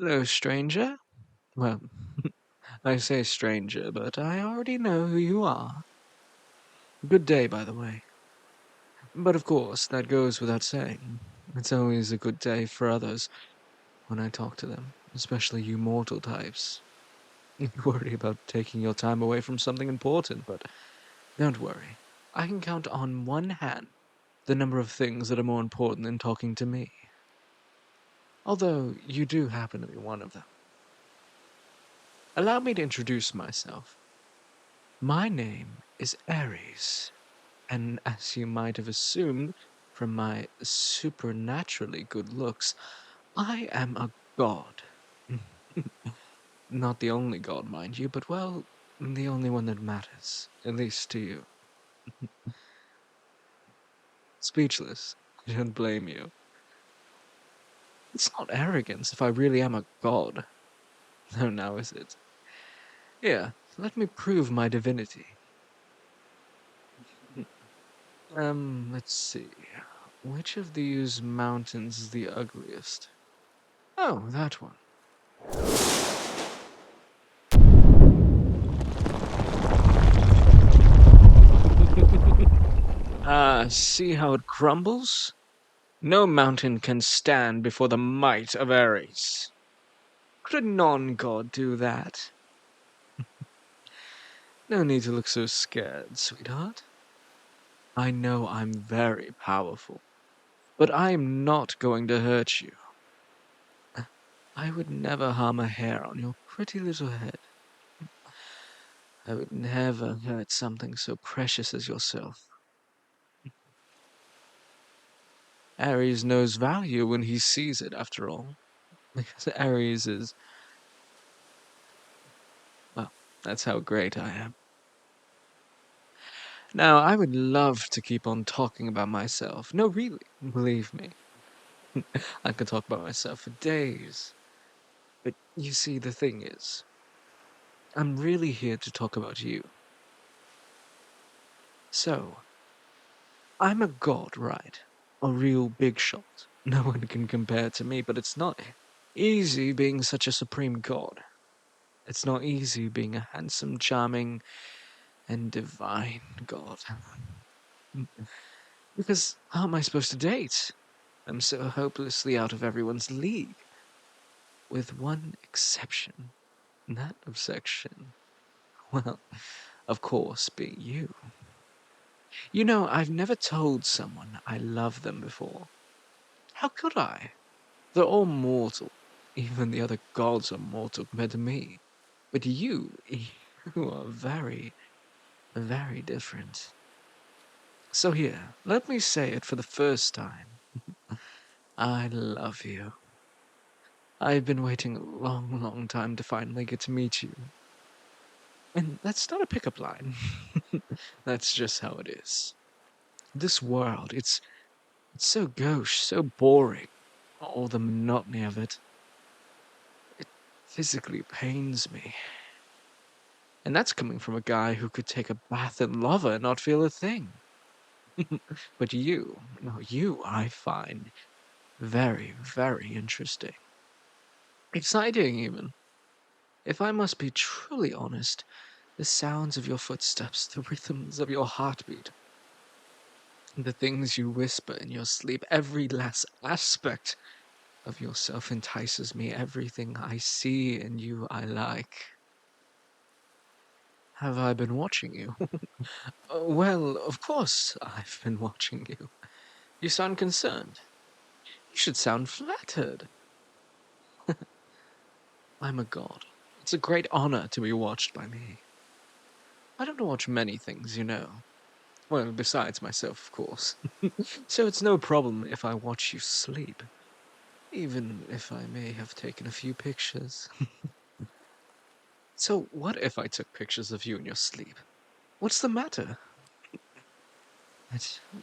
Hello, stranger. Well, I say stranger, but I already know who you are. Good day, by the way. But of course, that goes without saying. It's always a good day for others when I talk to them, especially you mortal types. You worry about taking your time away from something important, but don't worry. I can count on one hand the number of things that are more important than talking to me. Although you do happen to be one of them. Allow me to introduce myself. My name is Aries, and as you might have assumed from my supernaturally good looks, I am a god. Not the only god, mind you, but well, the only one that matters, at least to you. Speechless. I don't blame you. It's not arrogance if I really am a god. No, now is it? Here, let me prove my divinity. Let's see. Which of these mountains is the ugliest? Oh, that one. Ah, see how it crumbles? No mountain can stand before the might of Aries. Could a non-god do that? No need to look so scared, sweetheart. I know I'm very powerful, but I am not going to hurt you. I would never harm a hair on your pretty little head. I would never hurt something so precious as yourself. Aries knows value when he sees it, after all. Because Aries is, well, that's how great I am. Now, I would love to keep on talking about myself. No, really, believe me. I could talk about myself for days. But you see, the thing is, I'm really here to talk about you. So, I'm a god, right? A real big shot. No one can compare to me, but it's not easy being such a supreme god. It's not easy being a handsome, charming, and divine god. Because how am I supposed to date? I'm so hopelessly out of everyone's league. With one exception. That obsession. Well, of course, being you. You know, I've never told someone I love them before. How could I? They're all mortal. Even the other gods are mortal compared to me. But you are very, very different. So here, let me say it for the first time. I love you. I've been waiting a long, long time to finally get to meet you. And that's not a pickup line. That's just how it is. This world, it's so gauche, so boring. All the monotony of it. It physically pains me. And that's coming from a guy who could take a bath in lava and not feel a thing. But you, no, you I find very, very interesting. Exciting, even. If I must be truly honest, the sounds of your footsteps, the rhythms of your heartbeat, the things you whisper in your sleep, every last aspect of yourself entices me. Everything I see in you I like. Have I been watching you? Well, of course I've been watching you. You sound concerned. You should sound flattered. I'm a god. It's a great honor to be watched by me. I don't watch many things, you know. Well, besides myself, of course. So it's no problem if I watch you sleep. Even if I may have taken a few pictures. So what if I took pictures of you in your sleep? What's the matter?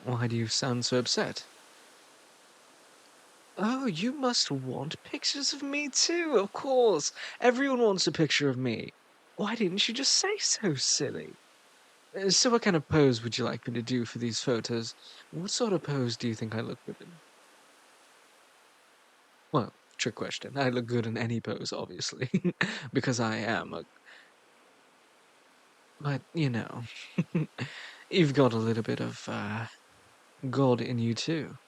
Why do you sound so upset? Oh, you must want pictures of me too, of course. Everyone wants a picture of me. Why didn't you just say so, silly? So what kind of pose would you like me to do for these photos? What sort of pose do you think I look good in? Well, trick question. I look good in any pose, obviously, because I am a. But you've got a little bit of God in you too.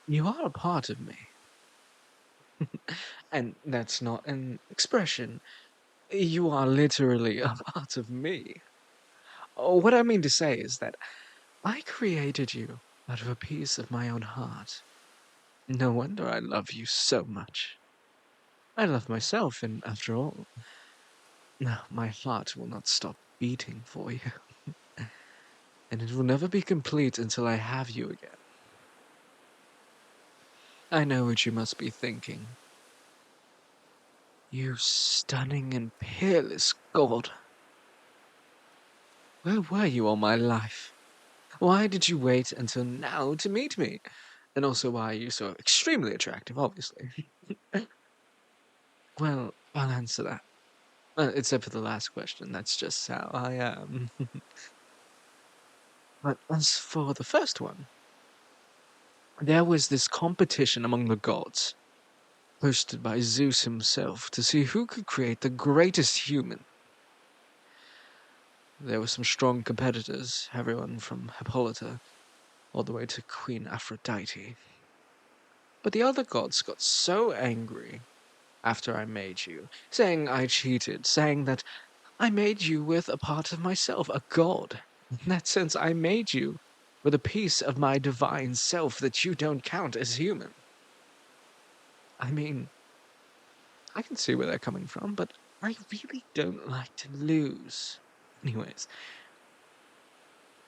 You are a part of me, and that's not an expression. You are literally a part of me. Oh, what I mean to say is that I created you out of a piece of my own heart. No wonder I love you so much. I love myself, and after all, no, my heart will not stop beating for you, and it will never be complete until I have you again. I know what you must be thinking. You stunning and peerless god. Where were you all my life? Why did you wait until now to meet me? And also, why are you so extremely attractive, obviously? Well, I'll answer that. Except for the last question, that's just how I am. But as for the first one, there was this competition among the gods, hosted by Zeus himself, to see who could create the greatest human. There were some strong competitors, everyone from Hippolyta all the way to Queen Aphrodite. But the other gods got so angry after I made you, saying I cheated, saying that I made you with a part of myself, a god. In that sense, I made you with a piece of my divine self that you don't count as human. I mean, I can see where they're coming from, but I really don't like to lose. Anyways,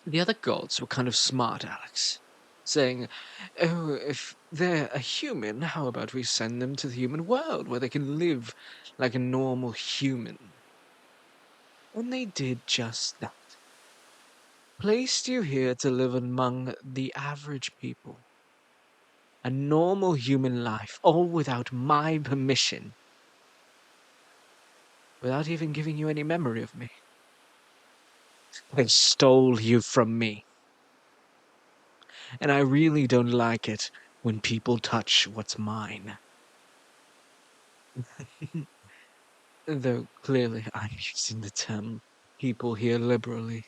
the other gods were kind of smart, Alex, saying, oh, if they're a human, how about we send them to the human world where they can live like a normal human? And they did just that. Placed you here to live among the average people. A normal human life, all without my permission. Without even giving you any memory of me. They stole you from me. And I really don't like it when people touch what's mine. Though clearly I'm using the term people here liberally.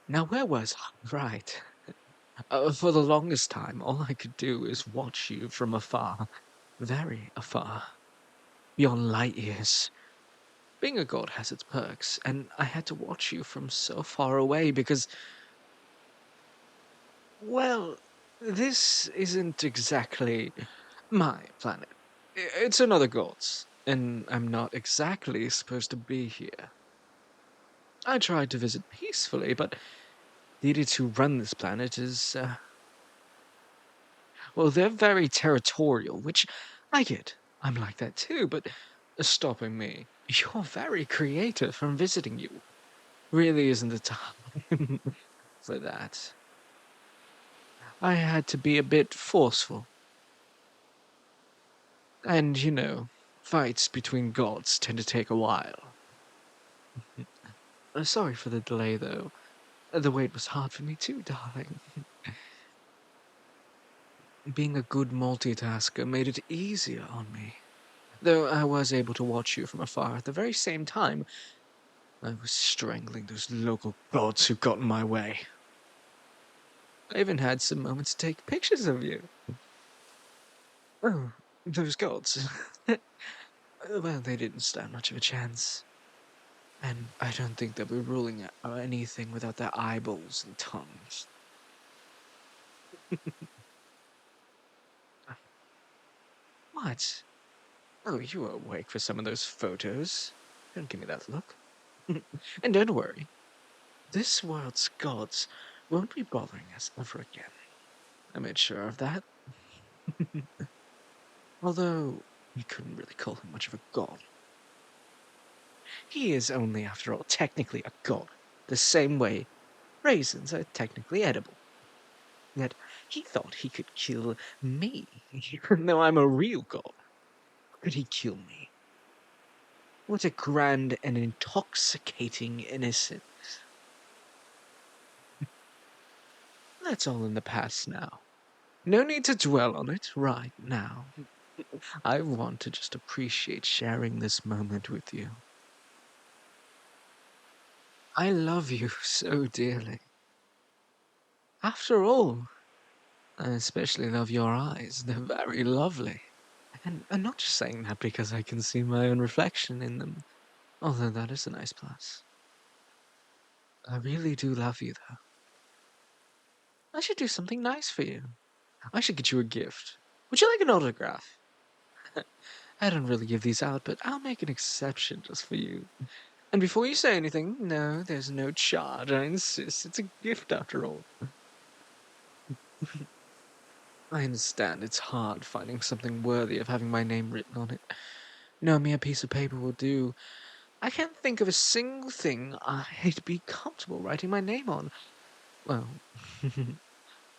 Now, where was I? Right. For the longest time, all I could do is watch you from afar. Very afar. Beyond light years. Being a god has its perks, and I had to watch you from so far away because, well, this isn't exactly my planet. It's another god's, and I'm not exactly supposed to be here. I tried to visit peacefully, but the idiots who run this planet well, they're very territorial, which I get. I'm like that too, but stopping me. You're very creative from visiting you. Really isn't the time for that. I had to be a bit forceful. And, fights between gods tend to take a while. Sorry for the delay, though. The wait was hard for me too, darling. Being a good multitasker made it easier on me. Though I was able to watch you from afar at the very same time, I was strangling those local gods who got in my way. I even had some moments to take pictures of you. Oh, those gods. Well, they didn't stand much of a chance. And I don't think they'll be ruling out anything without their eyeballs and tongues. What? Oh, you were awake for some of those photos. Don't give me that look. And don't worry, this world's gods won't be bothering us ever again. I made sure of that. Although, we couldn't really call him much of a god. He is only, after all, technically a god. The same way raisins are technically edible. Yet, he thought he could kill me, even though I'm a real god. Could he kill me? What a grand and intoxicating innocence. that's all in the past now. No need to dwell on it right now. I want to just appreciate sharing this moment with you. I love you so dearly. After all, I especially love your eyes. They're very lovely. And I'm not just saying that because I can see my own reflection in them, although that is a nice plus. I really do love you, though. I should do something nice for you. I should get you a gift. Would you like an autograph? I don't really give these out, but I'll make an exception just for you. And before you say anything, no, there's no charge. I insist. It's a gift after all. I understand it's hard finding something worthy of having my name written on it. No mere piece of paper will do. I can't think of a single thing I'd be comfortable writing my name on. Well,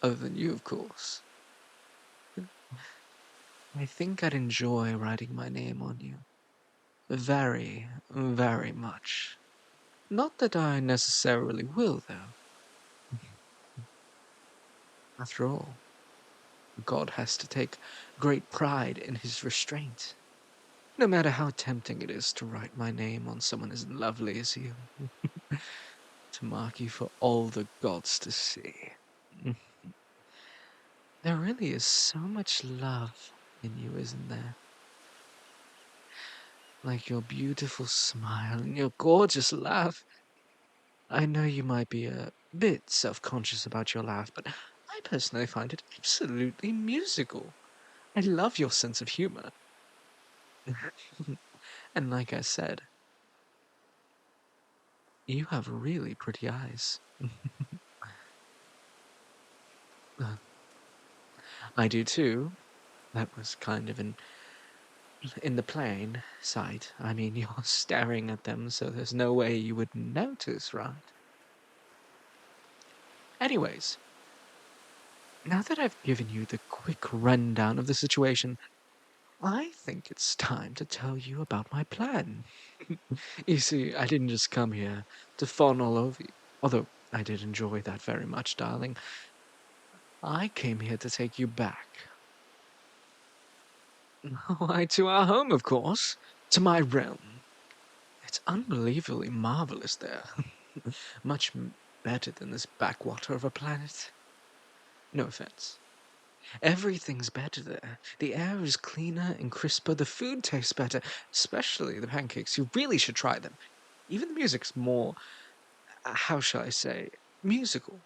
other than you, of course. I think I'd enjoy writing my name on you. Very, very much. Not that I necessarily will, though. After all, God has to take great pride in his restraint. No matter how tempting it is to write my name on someone as lovely as you, to mark you for all the gods to see. There really is so much love in you, isn't there? Like your beautiful smile and your gorgeous laugh. I know you might be a bit self-conscious about your laugh, but I personally find it absolutely musical. I love your sense of humor. And like I said, you have really pretty eyes. Uh, I do too. That was kind of in the plain sight. I mean, you're staring at them, so there's no way you would notice, right? Anyways, now that I've given you the quick rundown of the situation, I think it's time to tell you about my plan. You see, I didn't just come here to fawn all over you, although I did enjoy that very much, darling. I came here to take you back. Why, to our home, of course. To my realm. It's unbelievably marvelous there. Much better than this backwater of a planet. No offense. Everything's better there. The air is cleaner and crisper. The food tastes better, especially the pancakes. You really should try them. Even the music's more, how shall I say, musical.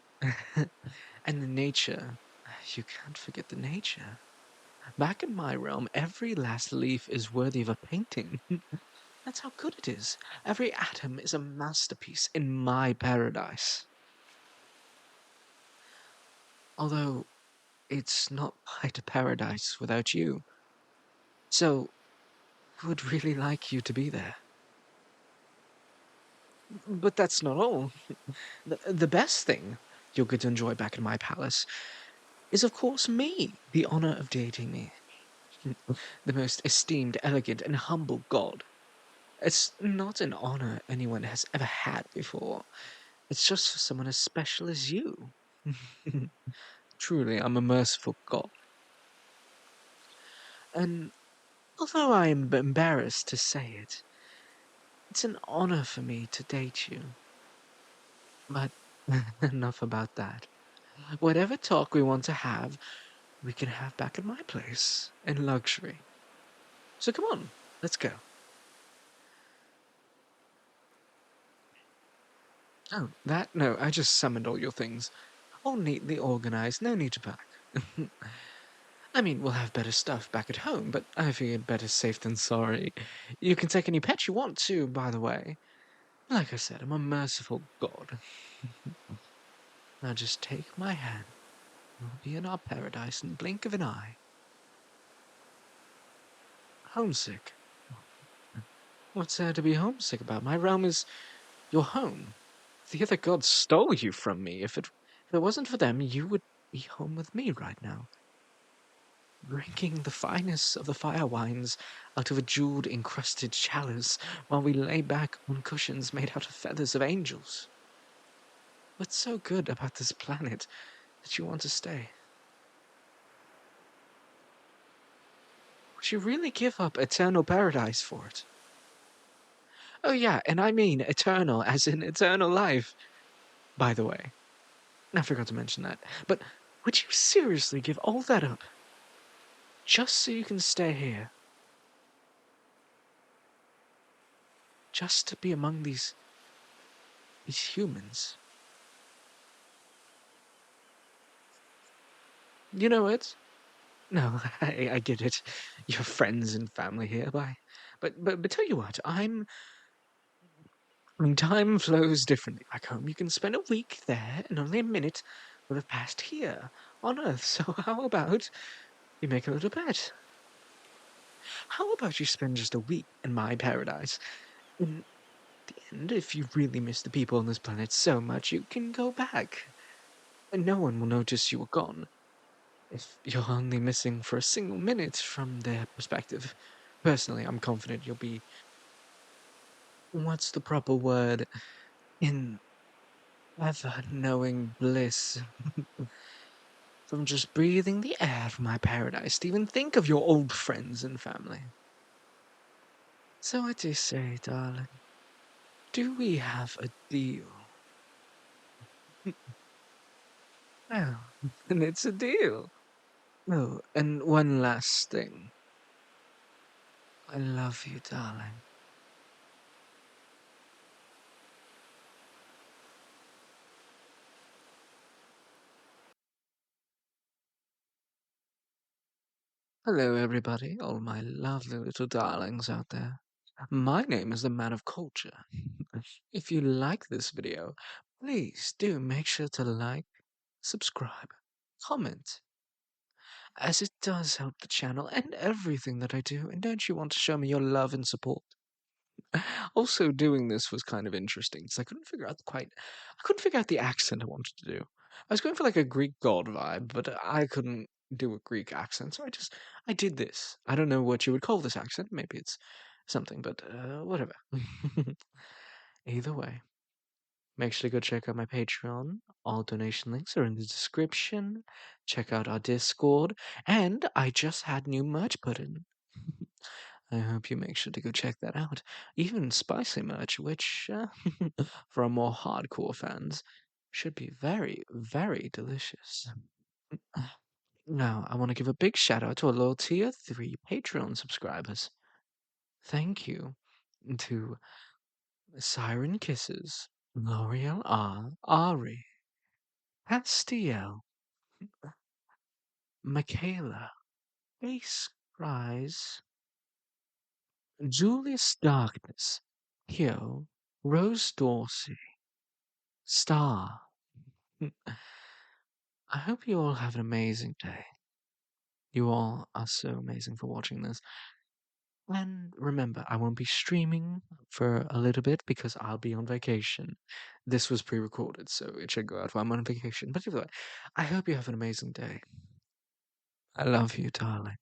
And the nature, you can't forget the nature. Back in my realm, every last leaf is worthy of a painting. That's how good it is. Every atom is a masterpiece in my paradise. Although, it's not quite a paradise without you. So, I would really like you to be there. But that's not all. The best thing you'll get to enjoy back in my palace is, of course, me, the honor of dating me. The most esteemed, elegant, and humble god. It's not an honor anyone has ever had before. It's just for someone as special as you. Truly, I'm a merciful god. And although I am embarrassed to say it, it's an honor for me to date you. But enough about that. Whatever talk we want to have, we can have back at my place in luxury. So come on, let's go. Oh, that? No, I just summoned all your things. All neatly organized, no need to pack. I mean, we'll have better stuff back at home, but I figured better safe than sorry. You can take any pet you want to, by the way. Like I said, I'm a merciful god. Now just take my hand. We'll be in our paradise in the blink of an eye. Homesick? What's there to be homesick about? My realm is your home. The other gods stole you from me. If it wasn't for them, you would be home with me right now, drinking the finest of the fire wines out of a jeweled encrusted chalice while we lay back on cushions made out of feathers of angels. What's so good about this planet? that you want to stay? Would you really give up eternal paradise for it? Oh, yeah, and I mean eternal, as in eternal life, by the way. I forgot to mention that. But would you seriously give all that up just so you can stay here? Just to be among these humans? You know it? No, I get it. Your friends and family here, but tell you what, I mean, time flows differently back home. You can spend a week there, and only a minute will have passed here on Earth. So how about you make a little bet? How about you spend just a week in my paradise? In the end, if you really miss the people on this planet so much, you can go back, and no one will notice you were gone. If you're only missing for a single minute from their perspective, personally, I'm confident you'll be, what's the proper word, in ever knowing bliss from just breathing the air of my paradise to even think of your old friends and family. So I do say, darling, do we have a deal? Well, and it's a deal. Oh, and one last thing. I love you, darling. Hello, everybody, all my lovely little darlings out there. My name is the Man of Culture. If you like this video, please do make sure to like, subscribe, comment, as it does help the channel and everything that I do. And don't you want to show me your love and support? Also, doing this was kind of interesting because I couldn't figure out the accent I wanted to do. I was going for like a Greek god vibe, but I couldn't do a Greek accent, so I did this. I don't know what you would call this accent. Maybe it's something, but whatever. Either way, make sure to go check out my Patreon. All donation links are in the description. Check out our Discord, and I just had new merch put in. I hope you make sure to go check that out. Even spicy merch, which, for our more hardcore fans, should be very, very delicious. Now, I want to give a big shout out to our loyal Tier 3 Patreon subscribers. Thank you to Siren Kisses, L'Oreal R, Ari, Castiel, Michaela, ace.cries, JulesDarkness, Kyou, Rose Dorsey, Star. I hope you all have an amazing day. You all are so amazing for watching this. And remember, I won't be streaming for a little bit because I'll be on vacation. This was pre recorded, so it should go out while I'm on vacation. But either way, I hope you have an amazing day. I love you, darling.